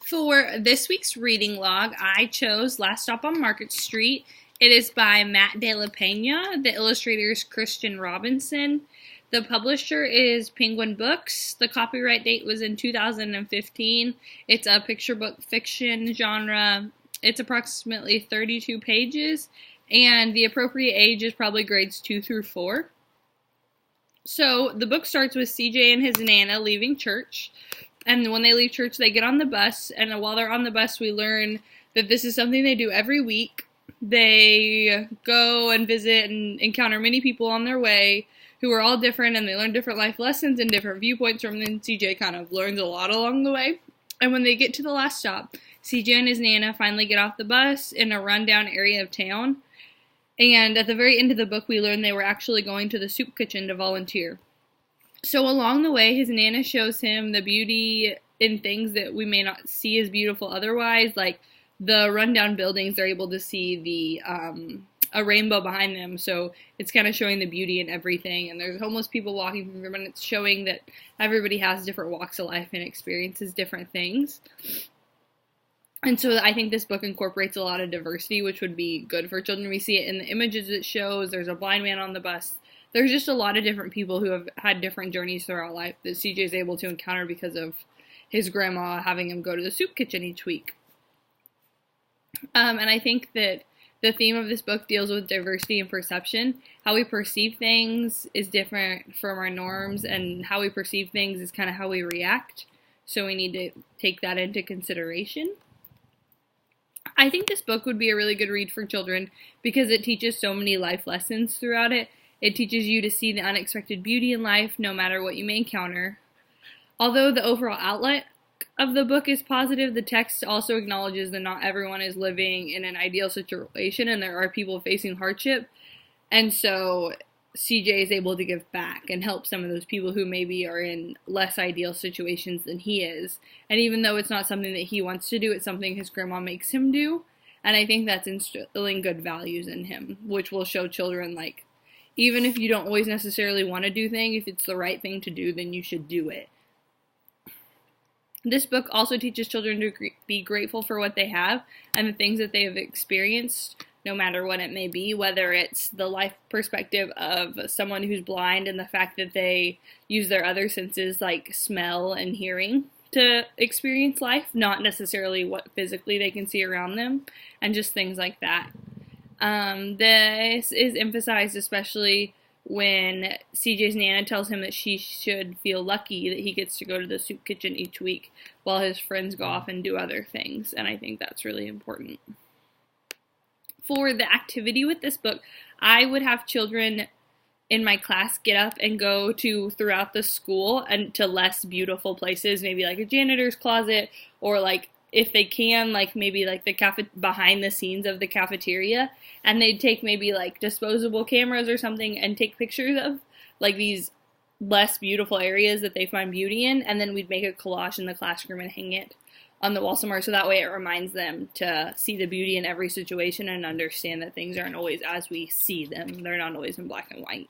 For this week's reading log, I chose Last Stop on Market Street. It is by Matt De La Pena. The illustrator is Christian Robinson. The publisher is Penguin Books. The copyright date was in 2015. It's a picture book fiction genre. It's approximately 32 pages, and the appropriate age is probably grades 2 through 4. So the book starts with CJ and his Nana leaving church. And when they leave church, they get on the bus. And while they're on the bus, we learn that this is something they do every week. They go and visit and encounter many people on their way who are all different, and they learn different life lessons and different viewpoints from them. CJ kind of learns a lot along the way. And when they get to the last stop, CJ and his Nana finally get off the bus in a rundown area of town. And at the very end of the book, we learn they were actually going to the soup kitchen to volunteer. So along the way, his Nana shows him the beauty in things that we may not see as beautiful otherwise, like the rundown buildings. They're able to see a rainbow behind them, so it's kind of showing the beauty in everything. And there's homeless people walking through them, and it's showing that everybody has different walks of life and experiences different things. And so I think this book incorporates a lot of diversity, which would be good for children. We see it in the images it shows. There's a blind man on the bus. There's just a lot of different people who have had different journeys throughout life that CJ is able to encounter because of his grandma having him go to the soup kitchen each week. And I think that the theme of this book deals with diversity and perception. How we perceive things is different from our norms, and how we perceive things is kind of how we react. So we need to take that into consideration. I think this book would be a really good read for children because it teaches so many life lessons throughout it. It teaches you to see the unexpected beauty in life, no matter what you may encounter. Although the overall outlook of the book is positive, the text also acknowledges that not everyone is living in an ideal situation, and there are people facing hardship. And so CJ is able to give back and help some of those people who maybe are in less ideal situations than he is. And even though it's not something that he wants to do, it's something his grandma makes him do. And I think that's instilling good values in him, which will show children, like, even if you don't always necessarily want to do things, if it's the right thing to do, then you should do it. This book also teaches children to be grateful for what they have and the things that they have experienced, no matter what it may be, whether it's the life perspective of someone who's blind and the fact that they use their other senses like smell and hearing to experience life, not necessarily what physically they can see around them, and just things like that. This is emphasized especially when CJ's Nana tells him that she should feel lucky that he gets to go to the soup kitchen each week while his friends go off and do other things, and I think that's really important. For the activity with this book, I would have children in my class get up and go throughout the school and to less beautiful places, maybe like a janitor's closet, or like if they can, like maybe like the behind the scenes of the cafeteria, and they'd take maybe like disposable cameras or something and take pictures of like these less beautiful areas that they find beauty in, and then we'd make a collage in the classroom and hang it on the wall somewhere, so that way it reminds them to see the beauty in every situation and understand that things aren't always as we see them. They're not always in black and white.